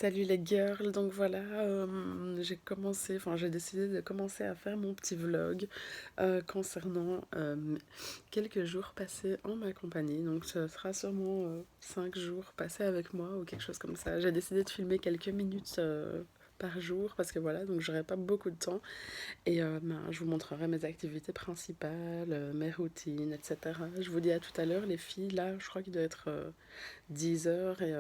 Salut les girls, donc voilà, j'ai décidé de commencer à faire mon petit vlog concernant quelques jours passés en ma compagnie. Donc ce sera sûrement 5 jours passés avec moi ou quelque chose comme ça. J'ai décidé de filmer quelques minutes par jour parce que voilà, donc j'aurai pas beaucoup de temps et je vous montrerai mes activités principales, mes routines, etc. Je vous dis à tout à l'heure les filles, là je crois qu'il doit être 10 heures et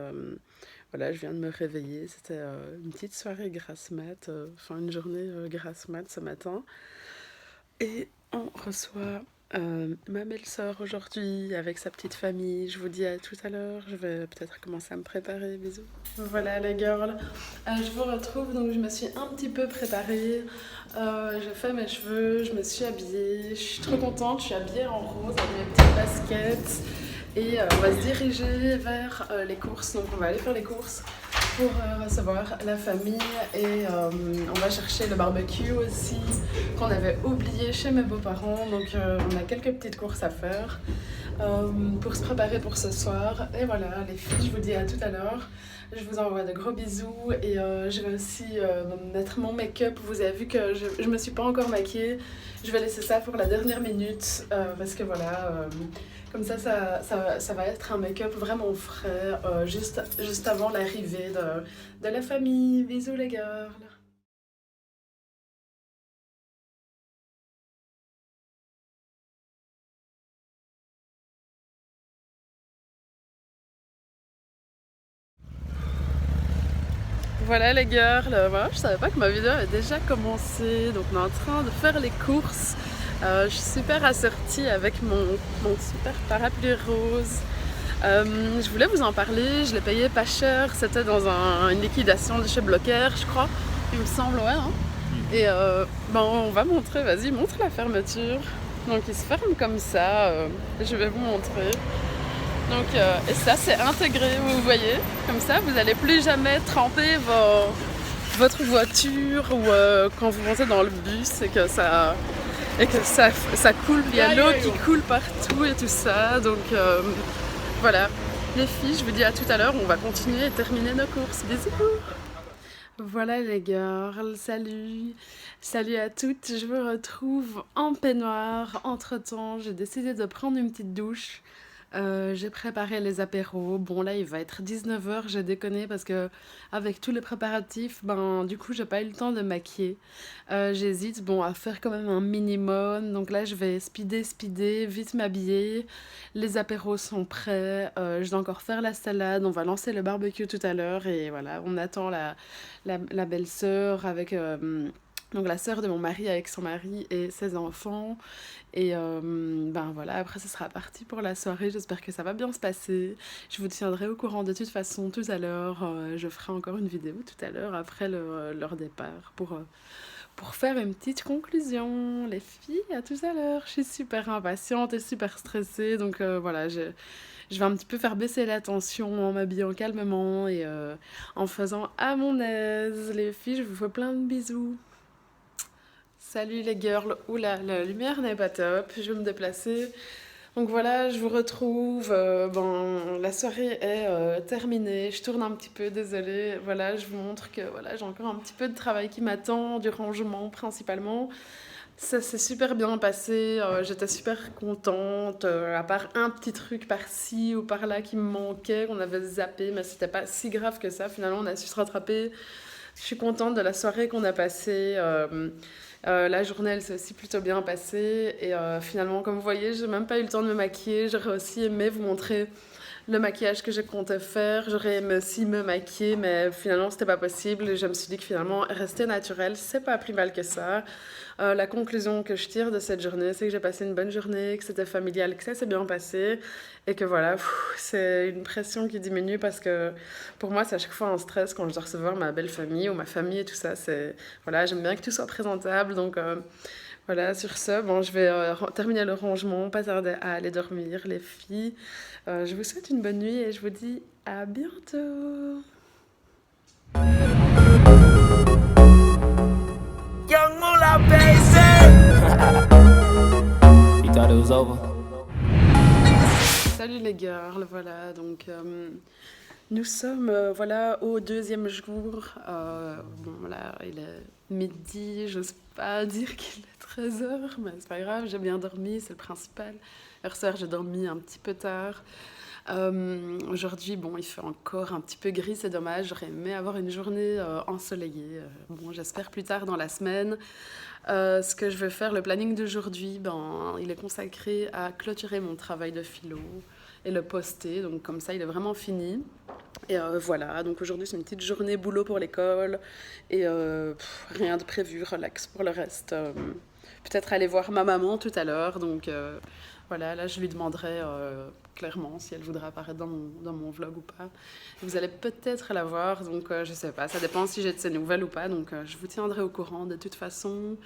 voilà, je viens de me réveiller. C'était une petite soirée grasse mat, enfin une journée grasse mat ce matin. Et on reçoit ma belle-sœur aujourd'hui avec sa petite famille. Je vous dis à tout à l'heure. Je vais peut-être commencer à me préparer. Bisous. Voilà les girls. Je vous retrouve. Donc je me suis un petit peu préparée. J'ai fait mes cheveux, je me suis habillée. Je suis trop contente. Je suis habillée en rose avec mes petites baskets. Et on va se diriger vers les courses. Donc on va aller faire les courses pour recevoir la famille et on va chercher le barbecue aussi qu'on avait oublié chez mes beaux-parents. Donc on a quelques petites courses à faire pour se préparer pour ce soir. Et voilà les filles, je vous dis à tout à l'heure. Je vous envoie de gros bisous et je vais aussi mettre mon make-up. Vous avez vu que je me suis pas encore maquillée. Je vais laisser ça pour la dernière minute parce que voilà, comme ça va être un make-up vraiment frais juste avant l'arrivée de la famille. Bisous les gars. Voilà les girls, voilà, je savais pas que ma vidéo avait déjà commencé, donc on est en train de faire les courses. Je suis super assortie avec mon super parapluie rose. Je voulais vous en parler, je l'ai payé pas cher, c'était dans une liquidation de chez Blocker, je crois, il me semble, ouais. Hein. Et on va montrer, vas-y, montre la fermeture. Donc il se ferme comme ça, je vais vous montrer. Donc, et ça c'est intégré, vous voyez, comme ça vous n'allez plus jamais tremper votre voiture ou quand vous montez dans le bus et que ça coule, il y a l'eau qui coule partout et tout ça. Donc voilà, les filles, je vous dis à tout à l'heure, on va continuer et terminer nos courses. Bisous. Voilà les girls, salut, salut à toutes, je vous retrouve en peignoir. Entre temps, j'ai décidé de prendre une petite douche. J'ai préparé les apéros. Bon là il va être 19 h, j'ai déconné parce que avec tous les préparatifs, du coup j'ai pas eu le temps de maquiller. J'hésite à faire quand même un minimum. Donc là je vais speeder, vite m'habiller. Les apéros sont prêts. Je dois encore faire la salade. On va lancer le barbecue tout à l'heure et voilà, on attend la belle-sœur avec donc la sœur de mon mari avec son mari et ses enfants. Et voilà, après ce sera parti pour la soirée, j'espère que ça va bien se passer. Je vous tiendrai au courant de toute façon tout à l'heure. Je ferai encore une vidéo tout à l'heure après leur départ pour faire une petite conclusion. Les filles, à tout à l'heure. Je suis super impatiente et super stressée, donc voilà, je vais un petit peu faire baisser la tension en m'habillant calmement et en faisant à mon aise. Les filles, je vous fais plein de bisous. Salut les girls, oula, la lumière n'est pas top, je vais me déplacer. Donc voilà, je vous retrouve, la soirée est terminée, je tourne un petit peu, désolée. Voilà, je vous montre que voilà, j'ai encore un petit peu de travail qui m'attend, du rangement principalement. Ça s'est super bien passé, j'étais super contente, à part un petit truc par-ci ou par-là qui me manquait, qu'on avait zappé, mais c'était pas si grave que ça, finalement on a su se rattraper. Je suis contente de la soirée qu'on a passée. La journée, elle s'est aussi plutôt bien passée. Et finalement, comme vous voyez, j'ai même pas eu le temps de me maquiller. J'aurais aussi aimé vous montrer le maquillage que je comptais faire. J'aurais aimé aussi me maquiller, mais finalement, c'était pas possible. Et je me suis dit que finalement, rester naturelle, c'est pas plus mal que ça. La conclusion que je tire de cette journée, c'est que j'ai passé une bonne journée, que c'était familial, que ça s'est bien passé. Et que voilà, c'est une pression qui diminue parce que pour moi, c'est à chaque fois un stress quand je dois recevoir ma belle famille ou ma famille et tout ça. Voilà, j'aime bien que tout soit présentable. Donc voilà, sur ce, je vais terminer le rangement, pas tarder à aller dormir, les filles. Je vous souhaite une bonne nuit et je vous dis à bientôt. Young Moolah, You thought it was over? Salut les girls, voilà, donc Nous sommes voilà, au deuxième jour. Bon, là, il est midi. J'ose pas dire qu'il est 13 h, mais c'est pas grave, j'ai bien dormi, c'est le principal. Hier soir, j'ai dormi un petit peu tard. Aujourd'hui, bon, il fait encore un petit peu gris, c'est dommage. J'aurais aimé avoir une journée ensoleillée. Bon, j'espère plus tard dans la semaine. Ce que je vais faire, le planning d'aujourd'hui, ben, il est consacré à clôturer mon travail de philo et le poster. Donc comme ça, il est vraiment fini. Et voilà, donc aujourd'hui c'est une petite journée boulot pour l'école et rien de prévu, relax pour le reste. Peut-être aller voir ma maman tout à l'heure, donc voilà, là je lui demanderai clairement si elle voudra apparaître dans mon vlog ou pas. Vous allez peut-être la voir, donc je sais pas, ça dépend si j'ai de ses nouvelles ou pas, donc je vous tiendrai au courant de toute façon.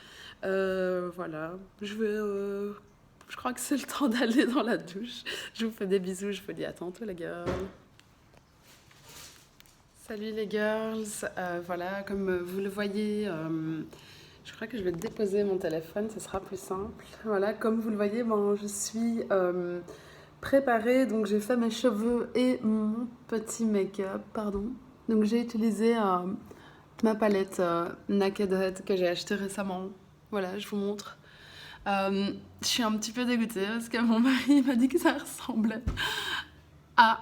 Voilà, je crois que c'est le temps d'aller dans la douche. Je vous fais des bisous, je vous dis à tantôt les gars. Salut les girls, voilà, comme vous le voyez, je crois que je vais déposer mon téléphone, ce sera plus simple. Voilà, comme vous le voyez, bon, je suis préparée, donc j'ai fait mes cheveux et mon petit make-up, pardon. Donc j'ai utilisé ma palette Naked Head que j'ai achetée récemment. Voilà, je vous montre. Je suis un petit peu dégoûtée parce que mon mari m'a dit que ça ressemblait à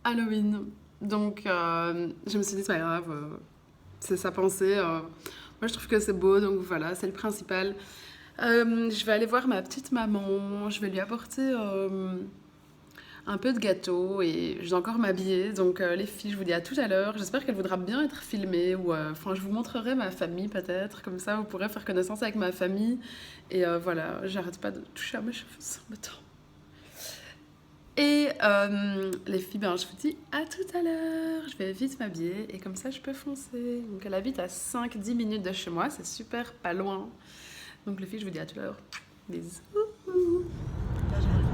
Halloween. Donc, je me suis dit, c'est pas grave, c'est sa pensée. Moi, je trouve que c'est beau, donc voilà, c'est le principal. Je vais aller voir ma petite maman, je vais lui apporter un peu de gâteau et je dois encore m'habiller. Donc, les filles, je vous dis à tout à l'heure. J'espère qu'elle voudra bien être filmée ou enfin, je vous montrerai ma famille peut-être, comme ça vous pourrez faire connaissance avec ma famille. Et voilà, j'arrête pas de toucher à mes cheveux, c'est embêtant. Et les filles, ben, je vous dis à tout à l'heure. Je vais vite m'habiller et comme ça je peux foncer. Donc elle habite à 5-10 minutes de chez moi, c'est super pas loin. Donc les filles, je vous dis à tout à l'heure. Bisous.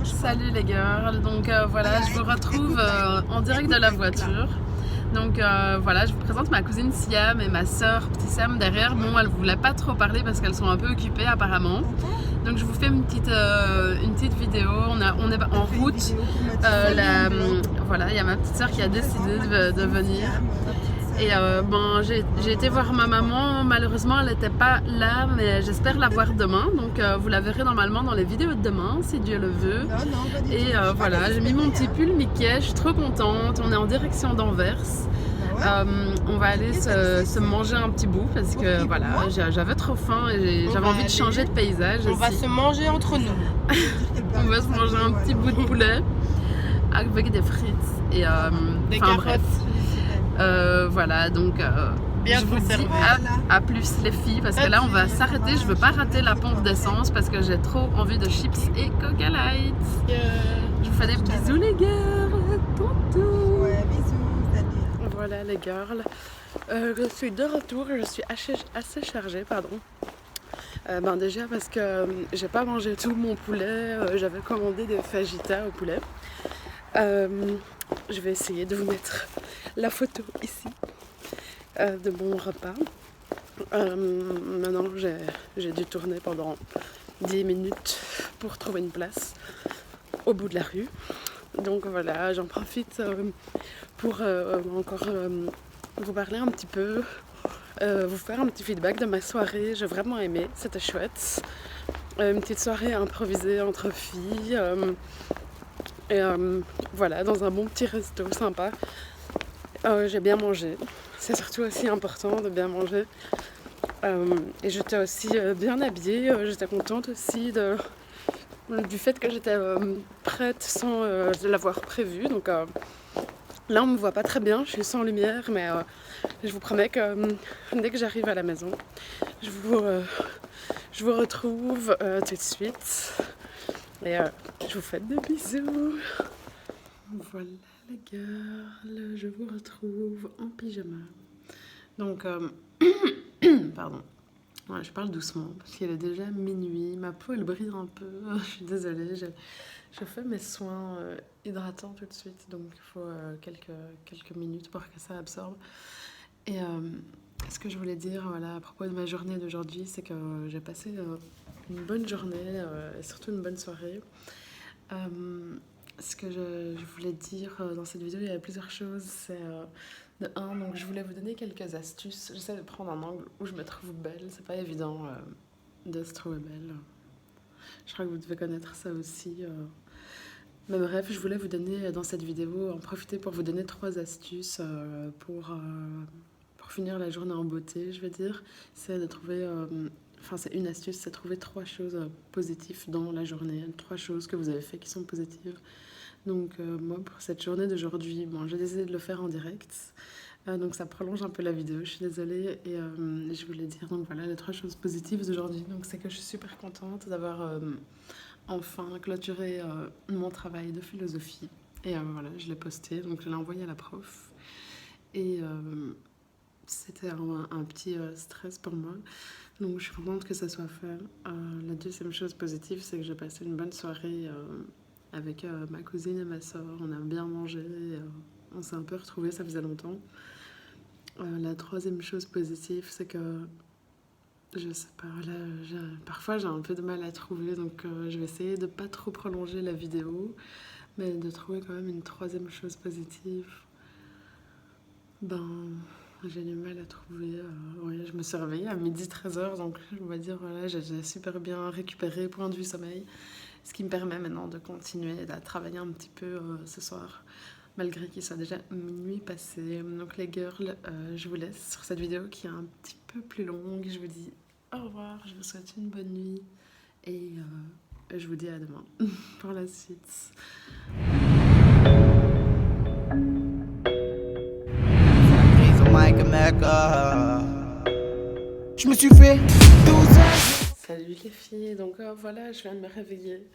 Salut les girls. Donc voilà, je vous retrouve en direct de la voiture. Donc voilà, je vous présente ma cousine Siam et ma soeur Petit Sam derrière. Bon, elles ne voulaient pas trop parler parce qu'elles sont un peu occupées apparemment. Donc je vous fais une petite vidéo, on est en route. Voilà, il y a ma petite soeur qui a décidé de venir. Et ben, j'ai été voir ma maman, malheureusement elle n'était pas là, mais j'espère la voir demain. Donc vous la verrez normalement dans les vidéos de demain, si Dieu le veut. Et voilà, j'ai mis mon petit pull Mickey, je suis trop contente, on est en direction d'Anvers. On va aller se manger un petit bout parce que voilà, j'avais trop faim et j'avais envie de changer de paysage. On va se manger entre nous. On va se manger un petit bout de poulet avec des frites et des carottes. Voilà, donc bien je vous dis à plus les filles parce que là on va s'arrêter. Je veux pas rater la pompe d'essence parce que j'ai trop envie de chips et Coca Light. Je vous fais des bisous les gars, tantôt. Ouais, bisous, salut. Voilà les girls, je suis de retour, je suis assez chargée, pardon. Ben déjà parce que j'ai pas mangé tout mon poulet, j'avais commandé des fajitas au poulet. Je vais essayer de vous mettre la photo ici de mon repas. Maintenant j'ai dû tourner pendant 10 minutes pour trouver une place au bout de la rue. Donc voilà, j'en profite pour encore vous parler un petit peu, vous faire un petit feedback de ma soirée. J'ai vraiment aimé, c'était chouette. Une petite soirée improvisée entre filles. Et voilà, dans un bon petit resto sympa. J'ai bien mangé. C'est surtout aussi important de bien manger. Et j'étais aussi bien habillée. J'étais contente aussi du fait que j'étais prête sans l'avoir prévu. Donc là, on me voit pas très bien. Je suis sans lumière, mais je vous promets que dès que j'arrive à la maison, je vous retrouve tout de suite. Et je vous fais des bisous. Voilà les girls, je vous retrouve en pyjama. Donc, pardon, ouais, je parle doucement parce qu'il est déjà minuit. Ma peau elle brille un peu, je suis désolée. Je fais mes soins hydratants tout de suite, donc il faut quelques minutes pour que ça absorbe. Et ce que je voulais dire voilà, à propos de ma journée d'aujourd'hui, c'est que j'ai passé une bonne journée et surtout une bonne soirée. ce que je voulais dire dans cette vidéo, il y avait plusieurs choses. C'est de un, donc je voulais vous donner quelques astuces. J'essaie de prendre un angle où je me trouve belle. C'est pas évident de se trouver belle. Je crois que vous devez connaître ça aussi. Mais bref, je voulais vous donner dans cette vidéo, en profiter pour vous donner 3 astuces pour finir la journée en beauté, je vais dire. C'est de trouver... c'est une astuce, c'est trouver 3 choses positives dans la journée. 3 choses que vous avez fait qui sont positives. Donc moi, pour cette journée d'aujourd'hui, j'ai décidé de le faire en direct. Donc ça prolonge un peu la vidéo, je suis désolée. Et je voulais dire, donc voilà, les 3 choses positives d'aujourd'hui. Donc c'est que je suis super contente d'avoir enfin clôturé mon travail de philosophie. Et voilà, je l'ai posté, donc je l'ai envoyé à la prof. Et c'était un petit stress pour moi. Donc je suis contente que ça soit fait. La deuxième chose positive, c'est que j'ai passé une bonne soirée avec ma cousine et ma soeur. On a bien mangé, on s'est un peu retrouvés, ça faisait longtemps. La troisième chose positive, c'est que je sais pas, là, parfois j'ai un peu de mal à trouver, donc je vais essayer de pas trop prolonger la vidéo, mais de trouver quand même une troisième chose positive. J'ai du mal à trouver. Ouais, je me suis réveillée à midi 13h, donc on va dire, voilà, j'ai super bien récupéré, point de vue sommeil, ce qui me permet maintenant de continuer à travailler un petit peu ce soir, malgré qu'il soit déjà minuit passé. Donc les girls, je vous laisse sur cette vidéo qui est un petit peu plus longue. Je vous dis au revoir, je vous souhaite une bonne nuit et je vous dis à demain pour la suite. Je me suis fait 12 ans. Salut les filles, donc voilà, je viens de me réveiller.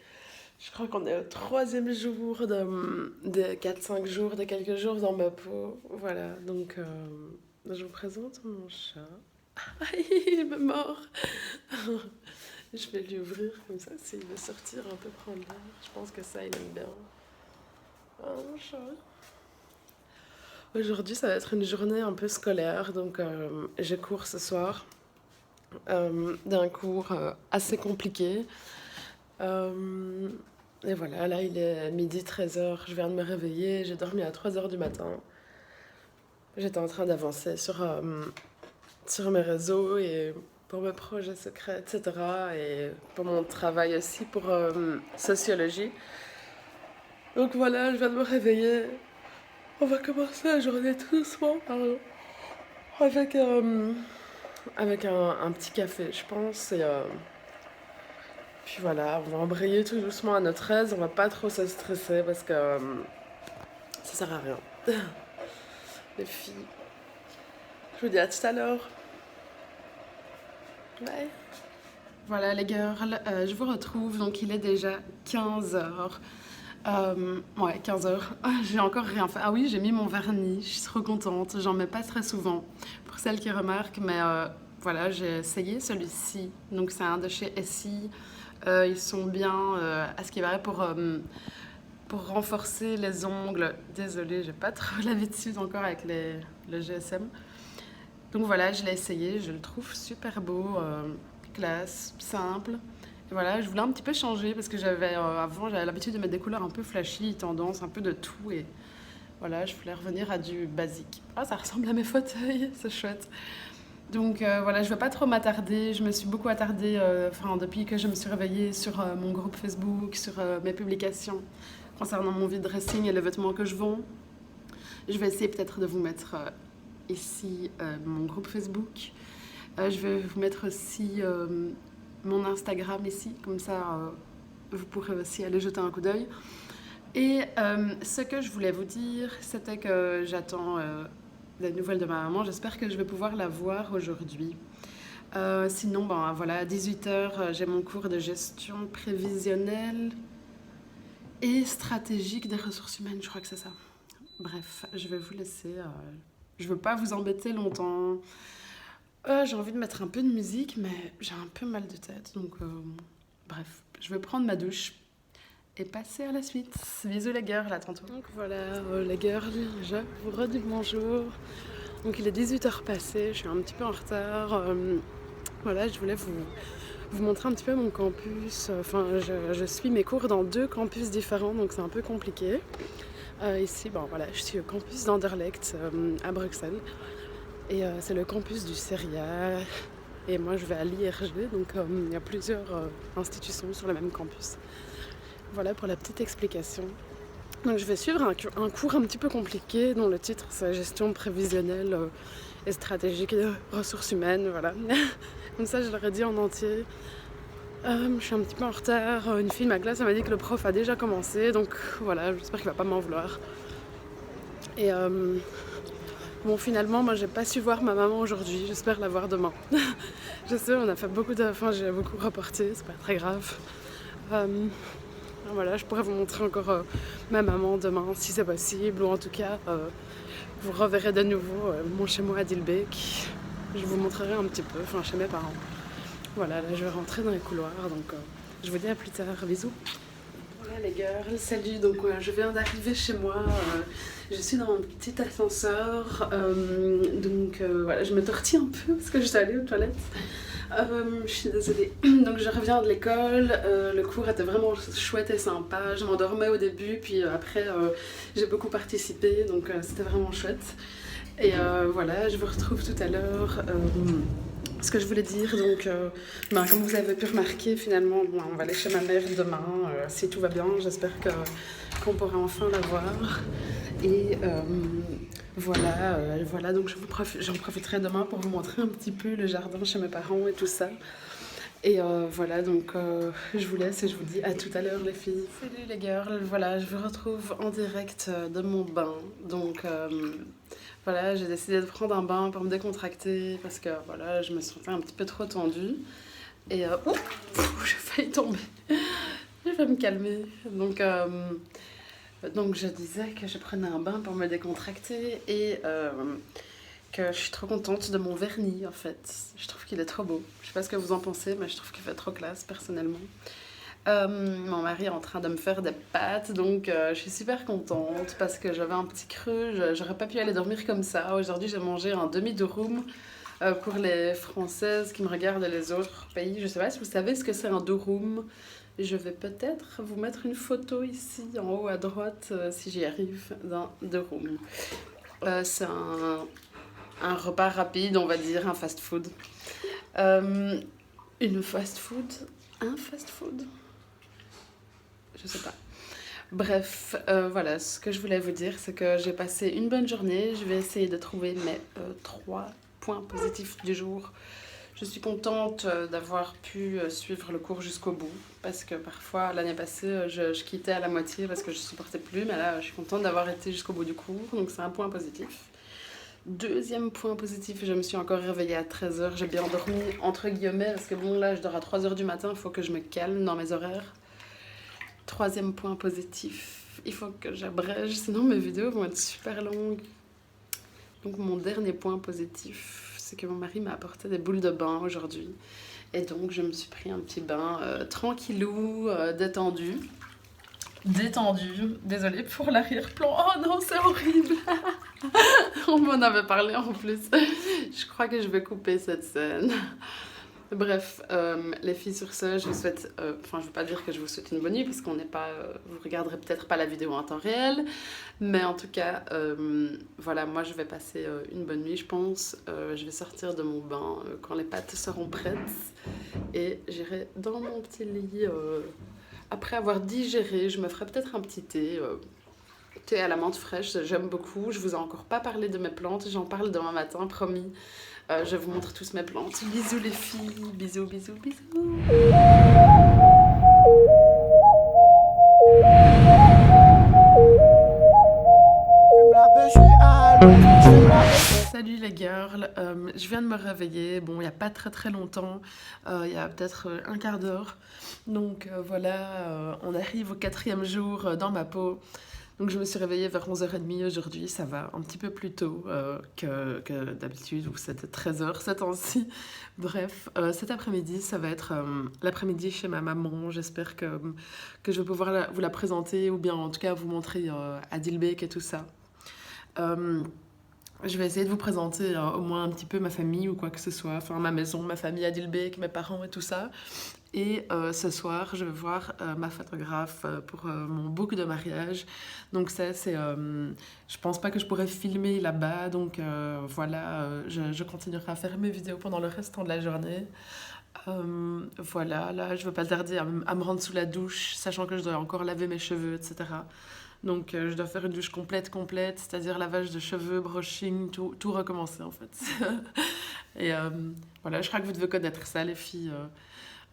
Je crois qu'on est au 3e jour de 4-5 jours, de quelques jours dans ma peau. Voilà, donc je vous présente mon chat. Aïe, il me mord. Je vais lui ouvrir comme ça, s'il veut sortir un peu prendre l'air. Je pense que ça, il aime bien. Ah, mon chat. Aujourd'hui, ça va être une journée un peu scolaire, donc j'ai cours ce soir d'un cours assez compliqué. Et voilà, là il est midi 13h, je viens de me réveiller, j'ai dormi à 3h du matin. J'étais en train d'avancer sur mes réseaux et pour mes projets secrets, etc. Et pour mon travail aussi pour sociologie. Donc voilà, je viens de me réveiller. On va commencer la journée tout doucement, pardon. Avec un petit café, je pense. Et puis voilà, on va embrayer tout doucement à notre aise. On va pas trop se stresser parce que ça sert à rien. Les filles. Je vous dis à tout à l'heure. Bye. Voilà les girls, je vous retrouve. Donc il est déjà 15h. Ouais, 15h. J'ai encore rien fait. Ah oui, j'ai mis mon vernis. Je suis trop contente. J'en mets pas très souvent. Pour celles qui remarquent, mais voilà, j'ai essayé celui-ci. Donc c'est un de chez Essie. Ils sont bien à ce qui paraît pour renforcer les ongles. Désolée, j'ai pas trop l'habitude encore avec le GSM. Donc voilà, je l'ai essayé. Je le trouve super beau, classe, simple. Et voilà, je voulais un petit peu changer parce que avant j'avais l'habitude de mettre des couleurs un peu flashy, tendance, un peu de tout. Et voilà, je voulais revenir à du basique. Ah, ça ressemble à mes fauteuils, c'est chouette. Donc voilà, je ne vais pas trop m'attarder. Je me suis beaucoup attardée depuis que je me suis réveillée sur mon groupe Facebook, sur mes publications concernant mon vide dressing et les vêtements que je vends. Je vais essayer peut-être de vous mettre ici mon groupe Facebook. Je vais vous mettre aussi mon Instagram ici, comme ça vous pourrez aussi aller jeter un coup d'œil. Et ce que je voulais vous dire, c'était que j'attends des nouvelles de ma maman. J'espère que je vais pouvoir la voir aujourd'hui. Sinon, voilà, à 18h, j'ai mon cours de gestion prévisionnelle et stratégique des ressources humaines, je crois que c'est ça. Bref, je vais vous laisser. Je veux pas vous embêter longtemps. J'ai envie de mettre un peu de musique, mais j'ai un peu mal de tête. Donc, bref, je vais prendre ma douche et passer à la suite. Bisous les girls, à tantôt. Donc voilà, les girls, je vous redis bonjour. Donc il est 18h passé, je suis un petit peu en retard. Voilà, je voulais vous montrer un petit peu mon campus. Enfin, je suis mes cours dans 2 campus différents, donc c'est un peu compliqué. Ici, bon voilà, je suis au campus d'Anderlecht à Bruxelles. Et c'est le campus du CERIA. Et moi, je vais à l'IRG, donc il y a plusieurs institutions sur le même campus. Voilà pour la petite explication. Donc je vais suivre un cours un petit peu compliqué dont le titre c'est gestion prévisionnelle et stratégique de ressources humaines, voilà. Comme ça je l'aurais dit en entier. Je suis un petit peu en retard, une fille de ma classe elle m'a dit que le prof a déjà commencé, donc voilà, j'espère qu'il va pas m'en vouloir. Et bon finalement moi j'ai pas su voir ma maman aujourd'hui, j'espère la voir demain. Je sais, on a fait j'ai beaucoup rapporté, c'est pas très grave. Voilà, je pourrais vous montrer encore ma maman demain si c'est possible, ou en tout cas vous reverrez de nouveau mon chez moi à Dilbeek. Je vous montrerai un petit peu, chez mes parents. Voilà, là je vais rentrer dans les couloirs, donc je vous dis à plus tard, bisous. Voilà les girls, salut, donc je viens d'arriver chez moi, je suis dans mon petit ascenseur, donc voilà, je me tortille un peu parce que je suis allée aux toilettes. Je suis désolée. Donc je reviens de l'école, le cours était vraiment chouette et sympa, je m'endormais au début, puis après j'ai beaucoup participé, donc c'était vraiment chouette. Et voilà, je vous retrouve tout à l'heure. Ce que je voulais dire, donc comme vous avez pu remarquer, finalement, on va aller chez ma mère demain, si tout va bien, j'espère qu'on pourra enfin la voir. Et voilà, donc j'en profiterai demain pour vous montrer un petit peu le jardin chez mes parents et tout ça. Et voilà, donc je vous laisse et je vous dis à tout à l'heure les filles. Salut les girls, voilà, je vous retrouve en direct de mon bain. Donc voilà, j'ai décidé de prendre un bain pour me décontracter parce que voilà, je me sentais un petit peu trop tendue. Et j'ai failli tomber. Je vais me calmer. Donc je disais que je prenais un bain pour me décontracter et que je suis trop contente de mon vernis en fait. Je trouve qu'il est trop beau. Je sais pas ce que vous en pensez, mais je trouve qu'il fait trop classe personnellement. Mon mari est en train de me faire des pâtes, donc je suis super contente parce que j'avais un petit creux, j'aurais pas pu aller dormir comme ça. Aujourd'hui j'ai mangé un demi-durum pour les Françaises qui me regardent et les autres pays. Je sais pas si vous savez ce que c'est un durum. Je vais peut-être vous mettre une photo ici en haut à droite si j'y arrive d'un durum. C'est un repas rapide, on va dire, un fast-food. Une fast-food? Un fast-food? Je sais pas. Bref, voilà, ce que je voulais vous dire, c'est que j'ai passé une bonne journée. Je vais essayer de trouver mes 3 points positifs du jour. Je suis contente d'avoir pu suivre le cours jusqu'au bout, parce que parfois, l'année passée, je quittais à la moitié parce que je ne supportais plus, mais là, je suis contente d'avoir été jusqu'au bout du cours, donc c'est un point positif. Deuxième point positif, je me suis encore réveillée à 13h, j'ai bien dormi, entre guillemets, parce que bon, là, je dors à 3h du matin, il faut que je me calme dans mes horaires. Troisième point positif, il faut que j'abrège, sinon mes vidéos vont être super longues. Donc mon dernier point positif, c'est que mon mari m'a apporté des boules de bain aujourd'hui. Et donc je me suis pris un petit bain tranquillou, détendu. Désolée pour l'arrière-plan. Oh non, c'est horrible. On m'en avait parlé en plus. Je crois que je vais couper cette scène. Bref, les filles, sur ce, je vous souhaite... je ne veux pas dire que je vous souhaite une bonne nuit, parce qu'on n'est pas... vous regarderez peut-être pas la vidéo en temps réel. Mais en tout cas, voilà, moi, je vais passer une bonne nuit, je pense. Je vais sortir de mon bain quand les pâtes seront prêtes. Et j'irai dans mon petit lit. Après avoir digéré, je me ferai peut-être un petit thé. Thé à la menthe fraîche, j'aime beaucoup. Je vous ai encore pas parlé de mes plantes. J'en parle demain matin, promis. Je vous montre tous mes plantes. Bisous les filles, bisous, bisous, bisous. Salut les girls, je viens de me réveiller, bon il n'y a pas très longtemps, il y a peut-être un quart d'heure. Donc voilà, on arrive au 4e jour dans ma peau. Donc je me suis réveillée vers 11h30 aujourd'hui, ça va un petit peu plus tôt que d'habitude, où c'était 13h ces temps-ci. Bref, cet après-midi, ça va être l'après-midi chez ma maman. J'espère que je vais pouvoir vous la présenter, ou bien en tout cas vous montrer à Dilbeek et tout ça. Je vais essayer de vous présenter au moins un petit peu ma famille ou quoi que ce soit, enfin ma maison, ma famille à Dilbeek, mes parents et tout ça. Et ce soir, je vais voir ma photographe pour mon book de mariage. Donc ça, c'est... je pense pas que je pourrais filmer là-bas, donc voilà, je continuerai à faire mes vidéos pendant le restant de la journée. Voilà, là, je veux pas tarder à me rendre sous la douche, sachant que je dois encore laver mes cheveux, etc. Donc je dois faire une douche complète, c'est-à-dire lavage de cheveux, brushing, tout recommencer en fait. Et voilà, je crois que vous devez connaître ça les filles.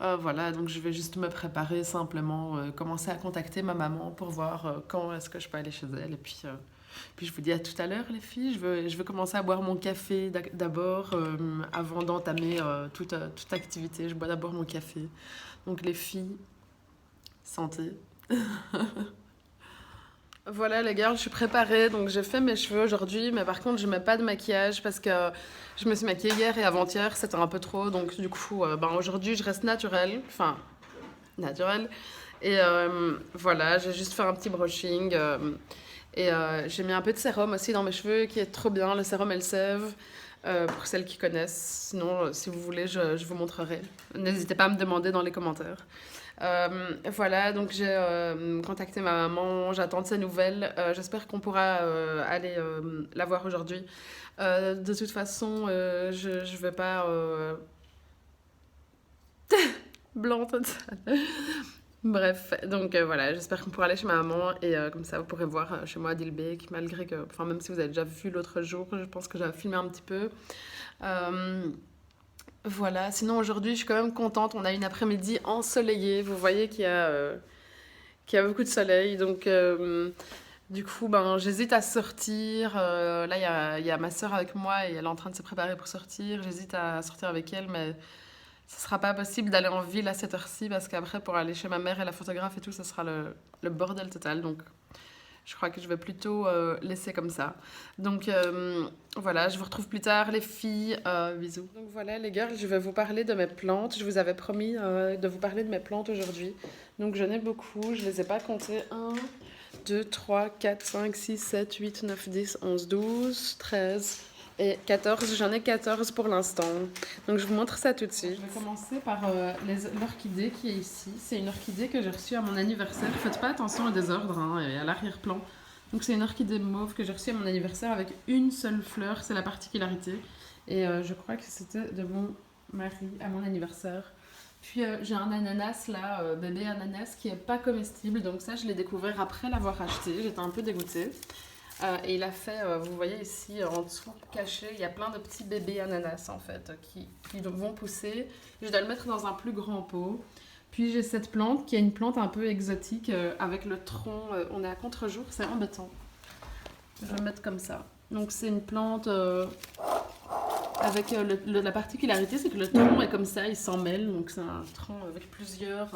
Voilà, donc je vais juste me préparer simplement, commencer à contacter ma maman pour voir quand est-ce que je peux aller chez elle. Et puis je vous dis à tout à l'heure les filles, je vais commencer à boire mon café d'abord avant d'entamer toute activité. Je bois d'abord mon café. Donc les filles, santé. Voilà les gars, je suis préparée, donc j'ai fait mes cheveux aujourd'hui, mais par contre je mets pas de maquillage parce que je me suis maquillée hier et avant-hier, c'était un peu trop, donc du coup aujourd'hui je reste naturelle, et voilà, j'ai juste fait un petit brushing et j'ai mis un peu de sérum aussi dans mes cheveux qui est trop bien, le sérum Elseve. Pour celles qui connaissent, sinon si vous voulez je vous montrerai, n'hésitez pas à me demander dans les commentaires. Voilà, donc j'ai contacté ma maman, j'attends de ses nouvelles. J'espère qu'on pourra aller la voir aujourd'hui. De toute façon, je vais pas... Blanc total. Bref, donc voilà, j'espère qu'on pourra aller chez ma maman et comme ça vous pourrez voir chez moi à Dilbeek, malgré que, enfin même si vous avez déjà vu l'autre jour, je pense que j'ai filmé un petit peu. Voilà, sinon aujourd'hui je suis quand même contente, on a une après-midi ensoleillée, vous voyez qu'il y a beaucoup de soleil, donc du coup j'hésite à sortir, là il y a ma soeur avec moi et elle est en train de se préparer pour sortir, j'hésite à sortir avec elle mais ce sera pas possible d'aller en ville à cette heure-ci parce qu'après pour aller chez ma mère et la photographe et tout, ça sera le bordel total, donc je crois que je vais plutôt laisser comme ça. Donc voilà, je vous retrouve plus tard les filles. Bisous. Donc voilà les girls, je vais vous parler de mes plantes. Je vous avais promis de vous parler de mes plantes aujourd'hui. Donc j'en ai beaucoup, je les ai pas comptées. 1, 2, 3, 4, 5, 6, 7, 8, 9, 10, 11, 12, 13 et 14. J'en ai 14 pour l'instant. Donc je vous montre ça tout de suite. Je vais commencer par l'orchidée qui est ici. C'est une orchidée que j'ai reçue à mon anniversaire. Faites pas attention au désordre et à l'arrière-plan. Donc c'est une orchidée mauve que j'ai reçue à mon anniversaire avec une seule fleur. C'est la particularité. Et je crois que c'était de mon mari à mon anniversaire. Puis j'ai un ananas là, bébé ananas, qui est pas comestible. Donc ça je l'ai découvert après l'avoir acheté. J'étais un peu dégoûtée. Et il a fait, vous voyez ici en dessous caché, il y a plein de petits bébés ananas en fait qui vont pousser. Je dois le mettre dans un plus grand pot. Puis j'ai cette plante qui est une plante un peu exotique avec le tronc, on est à contre-jour, c'est embêtant. Je vais le mettre comme ça. Donc c'est une plante avec la particularité, c'est que le tronc est comme ça, il s'en mêle. Donc c'est un tronc avec plusieurs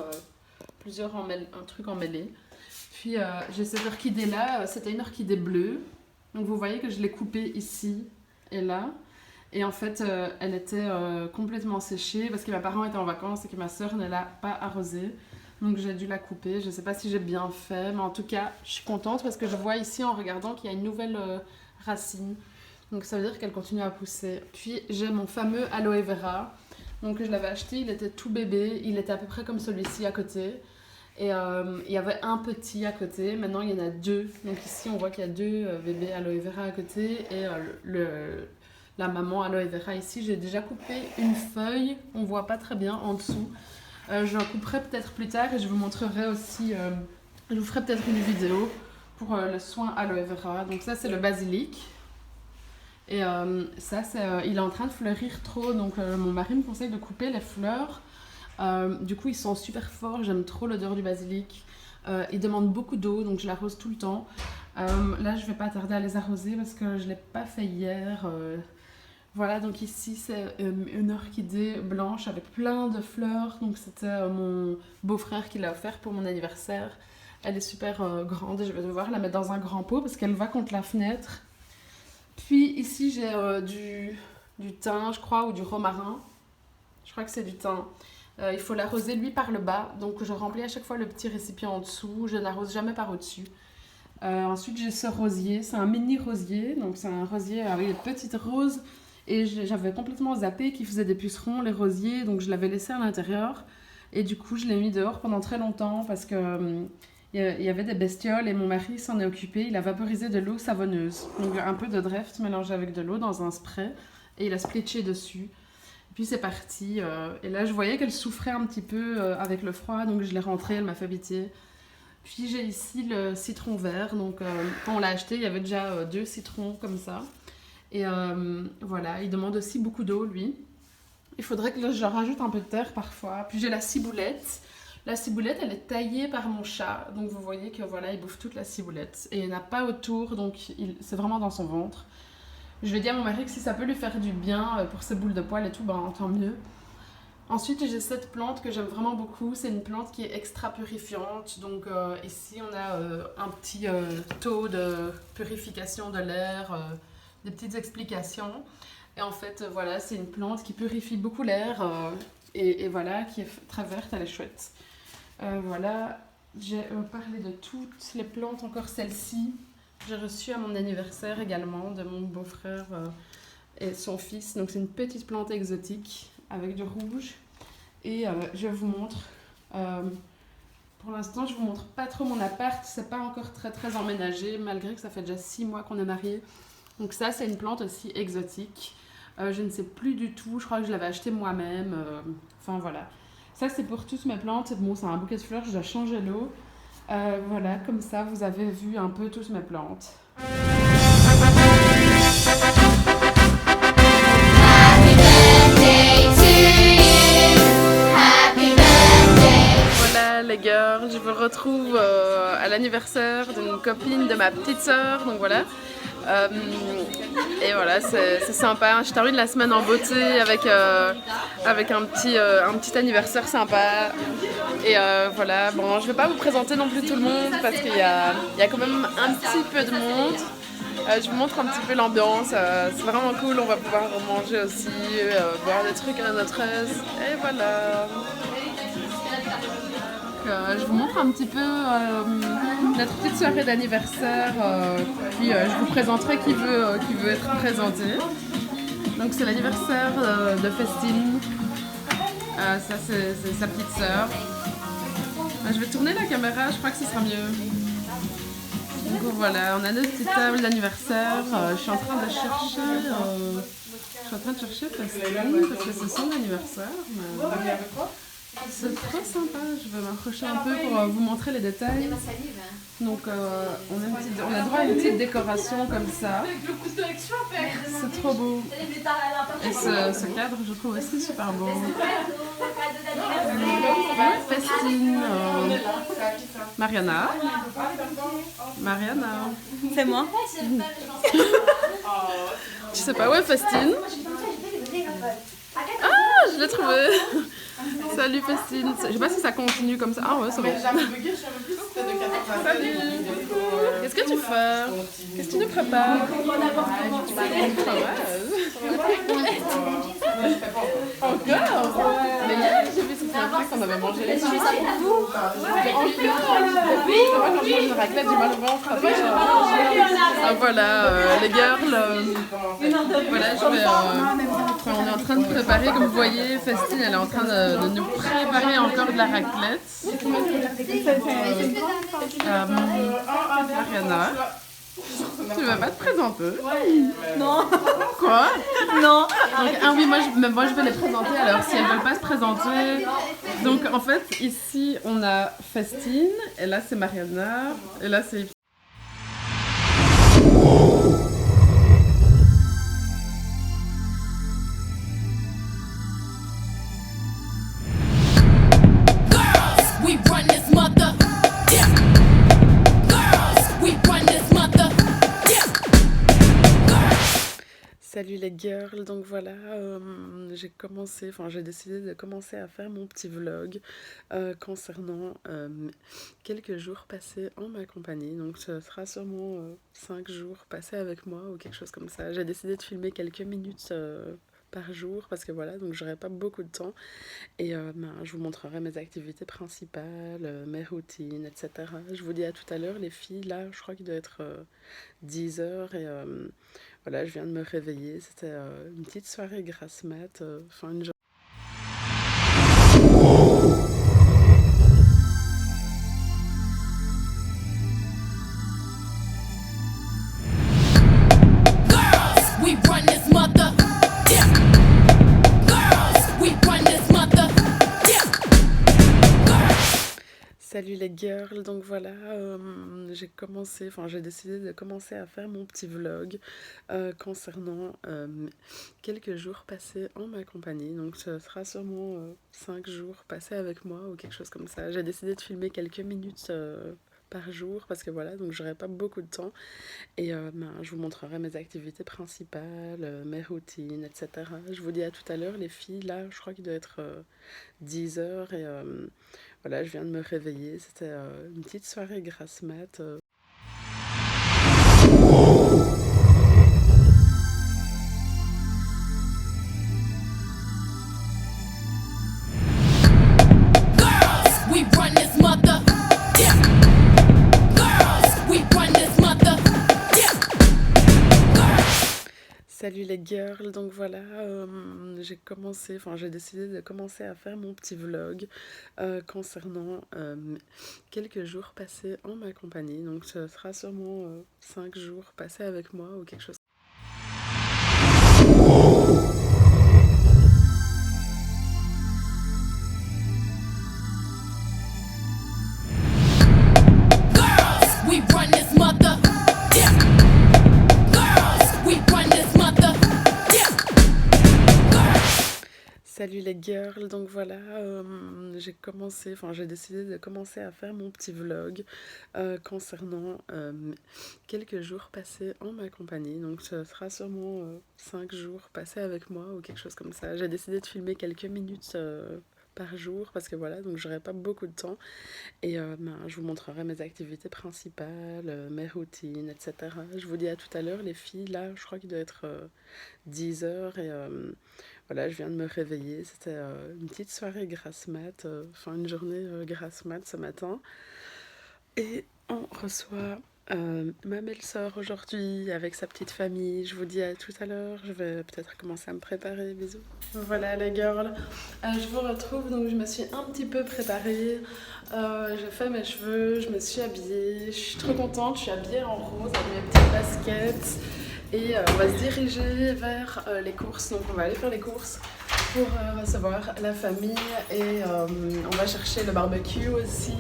trucs emmêlés. Puis j'ai cette orchidée là, c'était une orchidée bleue. Donc vous voyez que je l'ai coupée ici et là. Et en fait, elle était complètement séchée parce que mes parents étaient en vacances et que ma soeur ne l'a pas arrosée. Donc j'ai dû la couper. Je ne sais pas si j'ai bien fait, mais en tout cas, je suis contente parce que je vois ici en regardant qu'il y a une nouvelle racine. Donc ça veut dire qu'elle continue à pousser. Puis j'ai mon fameux aloe vera. Donc je l'avais acheté, il était tout bébé. Il était à peu près comme celui-ci à côté. Et il y avait un petit à côté, maintenant il y en a 2. Donc ici on voit qu'il y a 2 bébés aloe vera à côté et la maman aloe vera ici. J'ai déjà coupé une feuille, on voit pas très bien en dessous. J'en couperai peut-être plus tard et je vous montrerai aussi, je vous ferai peut-être une vidéo pour le soin aloe vera. Donc ça c'est le basilic. Et ça il est en train de fleurir trop, donc mon mari me conseille de couper les fleurs. Du coup ils sont super forts, j'aime trop l'odeur du basilic. Ils demandent beaucoup d'eau donc je l'arrose tout le temps. Là je vais pas tarder à les arroser parce que je l'ai pas fait hier. Voilà, donc ici c'est une orchidée blanche avec plein de fleurs. Donc c'était mon beau-frère qui l'a offert pour mon anniversaire. Elle est super grande et je vais devoir la mettre dans un grand pot parce qu'elle va contre la fenêtre. Puis ici j'ai du thym je crois ou du romarin. Je crois que c'est du thym. Il faut l'arroser lui par le bas, donc je remplis à chaque fois le petit récipient en dessous, je n'arrose jamais par au-dessus. Ensuite, j'ai ce rosier, c'est un mini rosier, donc c'est un rosier avec des petites roses. Et j'avais complètement zappé qu'ils faisaient des pucerons, les rosiers, donc je l'avais laissé à l'intérieur. Et du coup, je l'ai mis dehors pendant très longtemps parce que il y avait des bestioles et mon mari s'en est occupé. Il a vaporisé de l'eau savonneuse, donc un peu de Dreft mélangé avec de l'eau dans un spray et il a splitché dessus. Et puis c'est parti. Et là, je voyais qu'elle souffrait un petit peu avec le froid, donc je l'ai rentrée, elle m'a fait pitié. Puis j'ai ici le citron vert, donc quand on l'a acheté, il y avait déjà 2 citrons comme ça. Et voilà, il demande aussi beaucoup d'eau, lui. Il faudrait que je rajoute un peu de terre parfois. Puis j'ai la ciboulette. La ciboulette, elle est taillée par mon chat. Donc vous voyez que voilà, il bouffe toute la ciboulette. Et il n'y en a pas autour, donc c'est vraiment dans son ventre. Je vais dire à mon mari que si ça peut lui faire du bien pour ses boules de poils et tout, ben tant mieux. Ensuite, j'ai cette plante que j'aime vraiment beaucoup. C'est une plante qui est extra purifiante. Donc ici, on a un petit taux de purification de l'air, des petites explications. Et en fait, voilà, c'est une plante qui purifie beaucoup l'air et voilà, qui est très verte, elle est chouette. Voilà, j'ai parlé de toutes les plantes, encore celle-ci. J'ai reçu à mon anniversaire également de mon beau-frère et son fils. Donc c'est une petite plante exotique avec du rouge. Et je vous montre. Pour l'instant, je vous montre pas trop mon appart. C'est pas encore très très emménagé, malgré que ça fait déjà 6 mois qu'on est mariés. Donc ça, c'est une plante aussi exotique. Je ne sais plus du tout, je crois que je l'avais acheté moi-même. Enfin voilà. Ça, c'est pour toutes mes plantes. Bon, c'est un bouquet de fleurs, je dois changer l'eau. Voilà, comme ça, vous avez vu un peu toutes mes plantes. Voilà les girls, je vous retrouve à l'anniversaire d'une copine de ma petite sœur. Donc voilà. Et voilà, c'est sympa. Je termine la semaine en beauté avec un petit anniversaire sympa. Et voilà, bon, je vais pas vous présenter non plus tout le monde parce qu'il y a quand même un petit peu de monde. Je vous montre un petit peu l'ambiance, c'est vraiment cool, on va pouvoir manger aussi, boire des trucs à notre aise. Et voilà. Je vous montre un petit peu notre petite soirée d'anniversaire, puis je vous présenterai qui veut être présenté. Donc c'est l'anniversaire de Festine, ça c'est sa petite sœur. Je vais tourner la caméra, je crois que ce sera mieux. Donc voilà, on a notre petite table d'anniversaire, je suis en train de chercher Festine parce que c'est son anniversaire. Mais... c'est trop sympa, je vais m'approcher un peu pour vous montrer les détails. Donc on a droit à une petite décoration comme ça. C'est trop beau. Et ce cadre, je trouve aussi super beau. Festine, Mariana. C'est moi. Tu sais pas où est Festine? Ah, je l'ai trouvé. Salut Festine. Je sais pas si ça continue comme ça. Ah ouais, c'est bon. Salut. Qu'est-ce que tu fais? Qu'est-ce que tu nous prépares? Encore? Mais hier, j'ai vu sur un truc qu'on avait mangé. Je suis ça pour vous. Encore? Oui. Moi, quand je mange une raclette, j'ai mal au ventre. Ah voilà, les girls. Voilà, on est en train de préparer, comme vous voyez, Festine, elle est en train de nous préparer encore de la raclette. Mariana, tu vas pas te présenter? Non. Quoi? Non. Donc, ah oui, moi je vais les présenter alors si elles veulent pas se présenter. Donc en fait, ici on a Festine, et là c'est Mariana, et là c'est... Salut les girls, donc voilà, j'ai décidé de commencer à faire mon petit vlog concernant quelques jours passés en ma compagnie. Donc ce sera sûrement 5 jours passés avec moi ou quelque chose comme ça. J'ai décidé de filmer quelques minutes par jour parce que voilà, donc j'aurai pas beaucoup de temps et je vous montrerai mes activités principales, mes routines, etc. Je vous dis à tout à l'heure les filles, là je crois qu'il doit être 10 heures et voilà, je viens de me réveiller, c'était une petite soirée grasse mat, enfin une journée. Salut les girls, donc voilà, j'ai décidé de commencer à faire mon petit vlog concernant quelques jours passés en ma compagnie, donc ce sera sûrement 5 jours passés avec moi ou quelque chose comme ça. J'ai décidé de filmer quelques minutes par jour parce que voilà, donc j'aurai pas beaucoup de temps et je vous montrerai mes activités principales, mes routines, etc. Je vous dis à tout à l'heure les filles, là je crois qu'il doit être 10 heures et voilà, je viens de me réveiller, c'était une petite soirée grasse mat. Salut les girls, donc voilà, j'ai décidé de commencer à faire mon petit vlog concernant quelques jours passés en ma compagnie, donc ce sera sûrement 5 jours passés avec moi ou quelque chose. Salut les girls, donc voilà, j'ai décidé de commencer à faire mon petit vlog concernant quelques jours passés en ma compagnie, donc ce sera sûrement 5 jours passés avec moi ou quelque chose comme ça. J'ai décidé de filmer quelques minutes par jour parce que voilà, donc j'aurai pas beaucoup de temps et je vous montrerai mes activités principales, mes routines, etc. Je vous dis à tout à l'heure les filles, là je crois qu'il doit être 10 heures et voilà, je viens de me réveiller, c'était une petite soirée grasse mat, enfin une journée grasse mat ce matin et on reçoit ma belle-sœur aujourd'hui avec sa petite famille. Je vous dis à tout à l'heure, je vais peut-être commencer à me préparer, bisous. Voilà les girls, je vous retrouve, donc je me suis un petit peu préparée, j'ai fait mes cheveux, je me suis habillée, je suis trop contente, je suis habillée en rose avec mes petites baskets et on va se diriger vers les courses, donc on va aller faire les courses pour recevoir la famille et on va chercher le barbecue aussi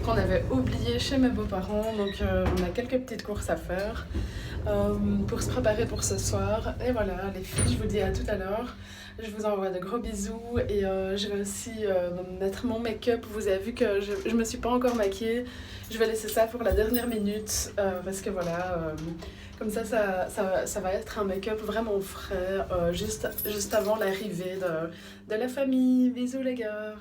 qu'on avait oublié chez mes beaux-parents, donc on a quelques petites courses à faire pour se préparer pour ce soir. Et voilà les filles, je vous dis à tout à l'heure, je vous envoie de gros bisous et je vais aussi mettre mon make-up. Vous avez vu que je me suis pas encore maquillée, je vais laisser ça pour la dernière minute parce que voilà, comme ça va être un make-up vraiment frais, juste avant l'arrivée de la famille. Bisous les girls.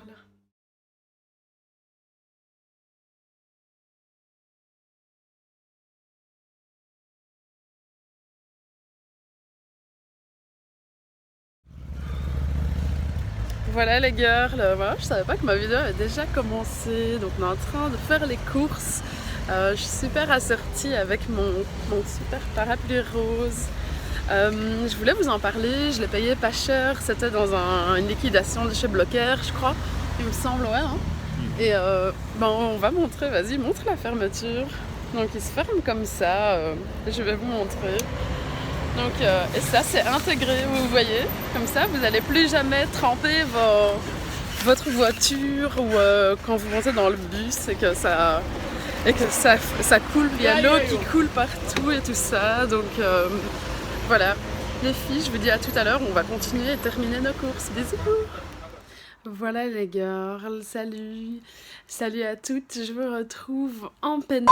Voilà les girls, voilà, je savais pas que ma vidéo avait déjà commencé, donc on est en train de faire les courses. Je suis super assortie avec mon super parapluie rose. Je voulais vous en parler, je l'ai payé pas cher, c'était dans une liquidation de chez Blocker, je crois, il me semble, ouais. Hein. Et on va montrer, vas-y, montre la fermeture. Donc il se ferme comme ça, je vais vous montrer. Donc, et ça c'est intégré, vous voyez, comme ça vous n'allez plus jamais tremper votre voiture ou quand vous montez dans le bus et que ça coule, il y a l'eau qui coule partout et tout ça. Donc voilà les filles, je vous dis à tout à l'heure, on va continuer et terminer nos courses. Bisous. Voilà les girls, salut à toutes, je vous retrouve en peine.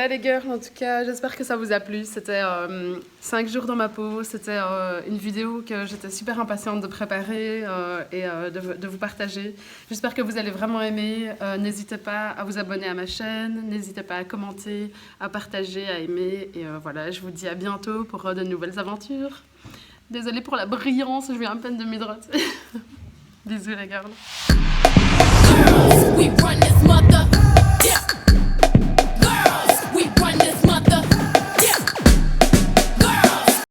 Voilà les girls, en tout cas, j'espère que ça vous a plu. C'était 5 jours dans ma peau. C'était une vidéo que j'étais super impatiente de préparer et de vous partager. J'espère que vous allez vraiment aimer. N'hésitez pas à vous abonner à ma chaîne. N'hésitez pas à commenter, à partager, à aimer. Et voilà, je vous dis à bientôt pour de nouvelles aventures. Désolée pour la brillance, je viens à peine de m'hydrater. Bisous les girls. We run this mother. Yeah.